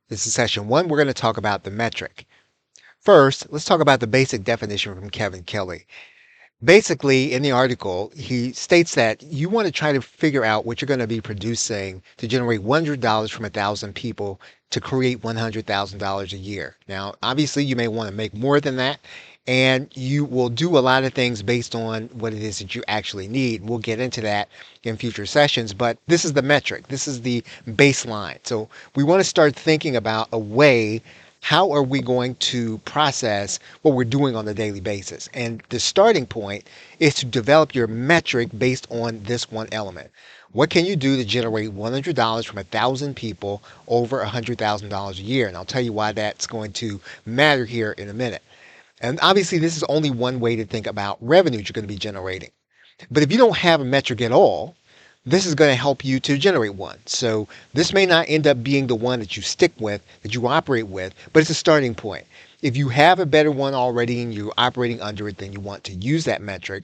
This is session one. We're going to talk about the metric. First, let's talk about the basic definition from Kevin Kelly. Basically, in the article, he states that you want to try to figure out what you're going to be producing to generate $100 from 1,000 people to create $100,000 a year. Now, obviously, you may want to make more than that, and you will do a lot of things based on what it is that you actually need. We'll get into that in future sessions, but this is the metric. This is the baseline. So we want to start thinking about a way. How are we going to process what we're doing on a daily basis? And the starting point is to develop your metric based on this one element. What can you do to generate $100 from 1,000 people over $100,000 a year? And I'll tell you why that's going to matter here in a minute. And obviously, this is only one way to think about revenue you're going to be generating. But if you don't have a metric at all, this is going to help you to generate one. So this may not end up being the one that you stick with, that you operate with, but it's a starting point. If you have a better one already and you're operating under it, then you want to use that metric.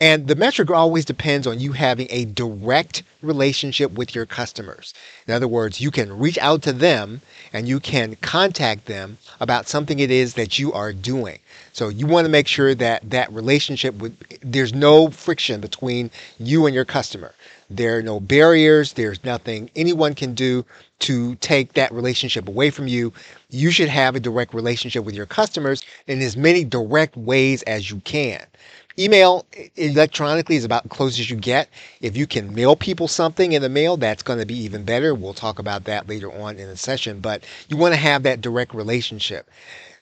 And the metric always depends on you having a direct relationship with your customers. In other words, you can reach out to them and you can contact them about something it is that you are doing. So you want to make sure that that relationship there's no friction between you and your customer. There are no barriers. There's nothing anyone can do to take that relationship away from you. You should have a direct relationship with your customers in as many direct ways as you can. Email electronically is about the closest you get. If you can mail people something in the mail, that's going to be even better. We'll talk about that later on in the session, but you want to have that direct relationship.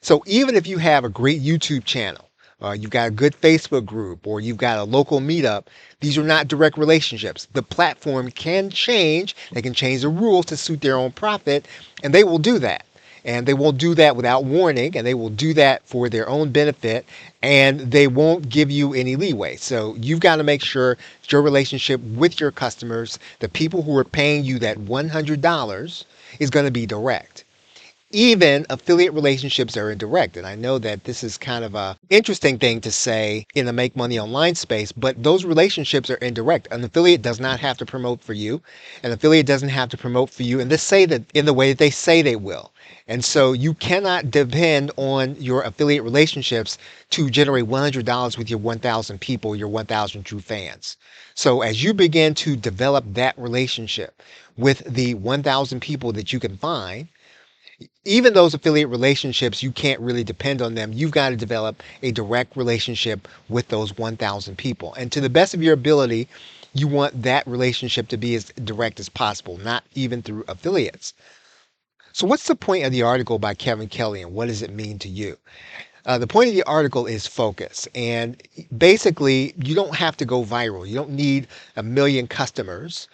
So even if you have a great YouTube channel, you've got a good Facebook group, or you've got a local meetup, these are not direct relationships. The platform can change. They can change the rules to suit their own profit, and they will do that. And they won't do that without warning, and they will do that for their own benefit, and they won't give you any leeway. So you've got to make sure your relationship with your customers, the people who are paying you that $100, is going to be direct. Even affiliate relationships are indirect. And I know that this is kind of a interesting thing to say in the make money online space, but those relationships are indirect. An affiliate does not have to promote for you. An affiliate doesn't have to promote for you and they say that in the way that they say they will. And so you cannot depend on your affiliate relationships to generate $100 with your 1,000 people, your 1,000 true fans. So as you begin to develop that relationship with the 1,000 people that you can find, even those affiliate relationships, you can't really depend on them. You've got to develop a direct relationship with those 1,000 people. And to the best of your ability, you want that relationship to be as direct as possible, not even through affiliates. So what's the point of the article by Kevin Kelly and what does it mean to you? The point of the article is focus. And basically, you don't have to go viral. You don't need a million customers.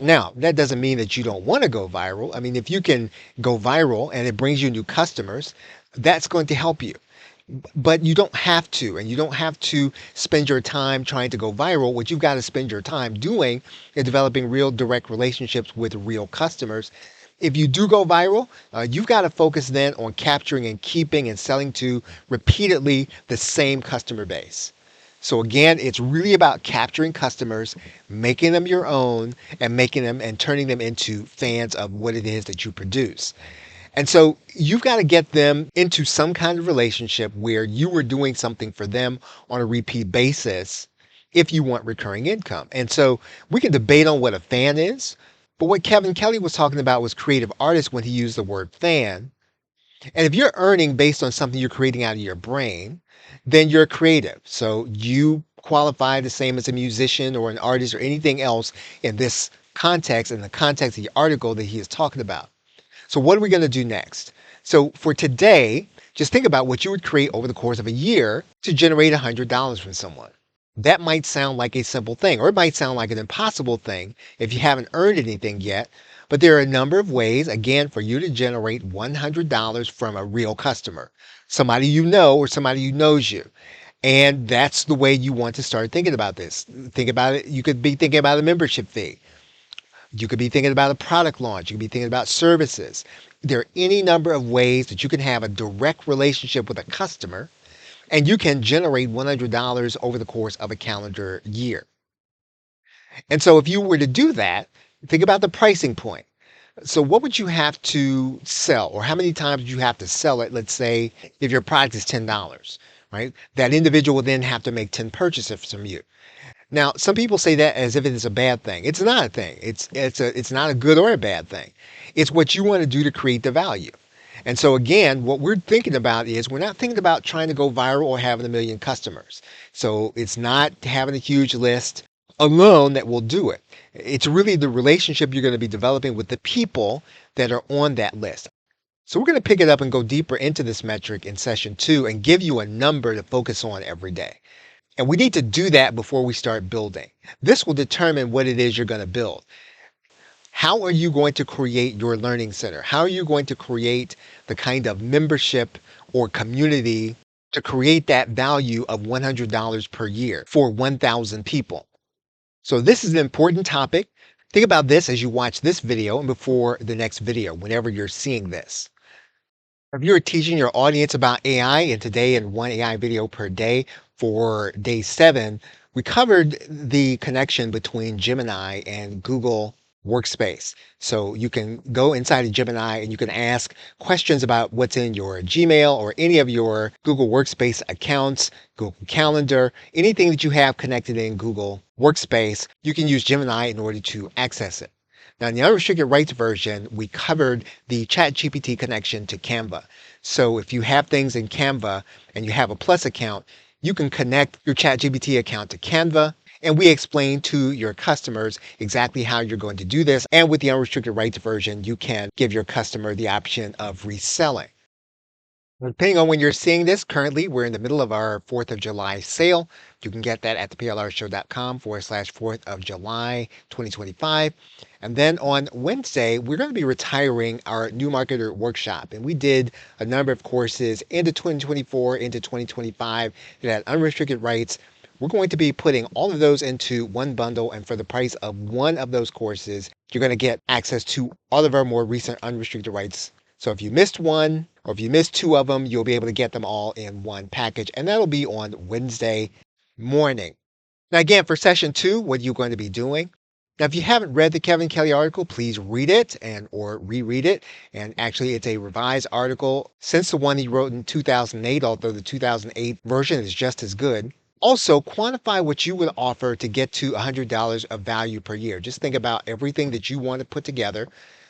Now, that doesn't mean that you don't want to go viral. I mean, if you can go viral and it brings you new customers, that's going to help you. But you don't have to, and you don't have to spend your time trying to go viral. What you've got to spend your time doing is developing real direct relationships with real customers. If you do go viral, you've got to focus then on capturing and keeping and selling to repeatedly the same customer base. So again, it's really about capturing customers, making them your own, and making them and turning them into fans of what it is that you produce. And so you've got to get them into some kind of relationship where you are doing something for them on a repeat basis if you want recurring income. And so we can debate on what a fan is. But what Kevin Kelly was talking about was creative artists when he used the word fan. And if you're earning based on something you're creating out of your brain, then you're creative. So you qualify the same as a musician or an artist or anything else in this context, in the context of the article that he is talking about. So what are we going to do next? So for today, just think about what you would create over the course of a year to generate $100 from someone. That might sound like a simple thing, or it might sound like an impossible thing if you haven't earned anything yet. But there are a number of ways, again, for you to generate $100 from a real customer, somebody you know or somebody who knows you. And that's the way you want to start thinking about this. Think about it. You could be thinking about a membership fee. You could be thinking about a product launch. You could be thinking about services. There are any number of ways that you can have a direct relationship with a customer and you can generate $100 over the course of a calendar year. And so if you were to do that, think about the pricing point. So what would you have to sell, or how many times would you have to sell it? Let's say if your product is $10, right? That individual will then have to make 10 purchases from you. Now, some people say that as if it is a bad thing. It's not a thing. It's not a good or a bad thing. It's what you want to do to create the value. And so again, what we're thinking about is we're not thinking about trying to go viral or having a million customers. So it's not having a huge list alone that will do it. It's really the relationship you're going to be developing with the people that are on that list. So we're going to pick it up and go deeper into this metric in session 2 and give you a number to focus on every day. And we need to do that before we start building. This will determine what it is you're going to build. How are you going to create your learning center? How are you going to create the kind of membership or community to create that value of $100 per year for 1,000 people? So this is an important topic. Think about this as you watch this video and before the next video, whenever you're seeing this. If you're teaching your audience about AI, and today in one AI video per day for day 7, we covered the connection between Gemini and Google Workspace. So you can go inside of Gemini and you can ask questions about what's in your Gmail or any of your Google Workspace accounts, Google Calendar, anything that you have connected in Google Workspace, you can use Gemini in order to access it. Now, in the unrestricted rights version, we covered the ChatGPT connection to Canva. So if you have things in Canva and you have a Plus account, you can connect your ChatGPT account to Canva. And we explain to your customers exactly how you're going to do this. And with the unrestricted rights version, you can give your customer the option of reselling. Depending on when you're seeing this, currently we're in the middle of our 4th of July sale. You can get that at theplrshow.com/4th of July 2025. And then on Wednesday, we're going to be retiring our new marketer workshop. And we did a number of courses into 2024, into 2025 that had unrestricted rights. We're going to be putting all of those into one bundle. And for the price of one of those courses, you're going to get access to all of our more recent unrestricted rights. So if you missed one or if you missed 2 of them, you'll be able to get them all in one package. And that'll be on Wednesday morning. Now, again, for session 2, what are you going to be doing? Now, if you haven't read the Kevin Kelly article, please read it or reread it. And actually, it's a revised article since the one he wrote in 2008, although the 2008 version is just as good. Also, quantify what you would offer to get to $100 of value per year. Just think about everything that you want to put together,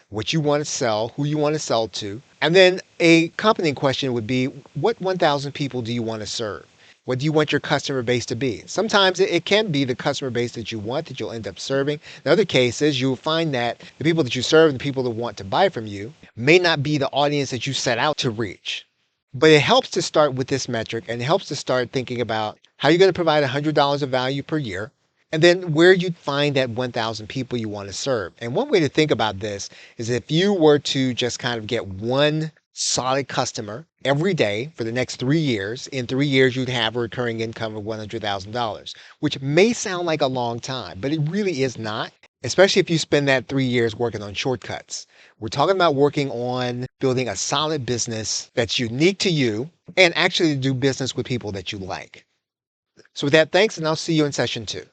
what you want to sell, who you want to sell to. And then a accompanying question would be, what 1,000 people do you want to serve? What do you want your customer base to be? Sometimes it can be the customer base that you want that you'll end up serving. In other cases, you'll find that the people that you serve and the people that want to buy from you may not be the audience that you set out to reach. But it helps to start with this metric, and it helps to start thinking about how you're going to provide $100 of value per year, and then where you'd find that 1,000 people you want to serve. And one way to think about this is if you were to just kind of get one solid customer every day for the next 3 years, in 3 years you'd have a recurring income of $100,000, which may sound like a long time, but it really is not, especially if you spend that 3 years working on shortcuts. We're talking about working on building a solid business that's unique to you and actually do business with people that you like. So with that, thanks, and I'll see you in session 2.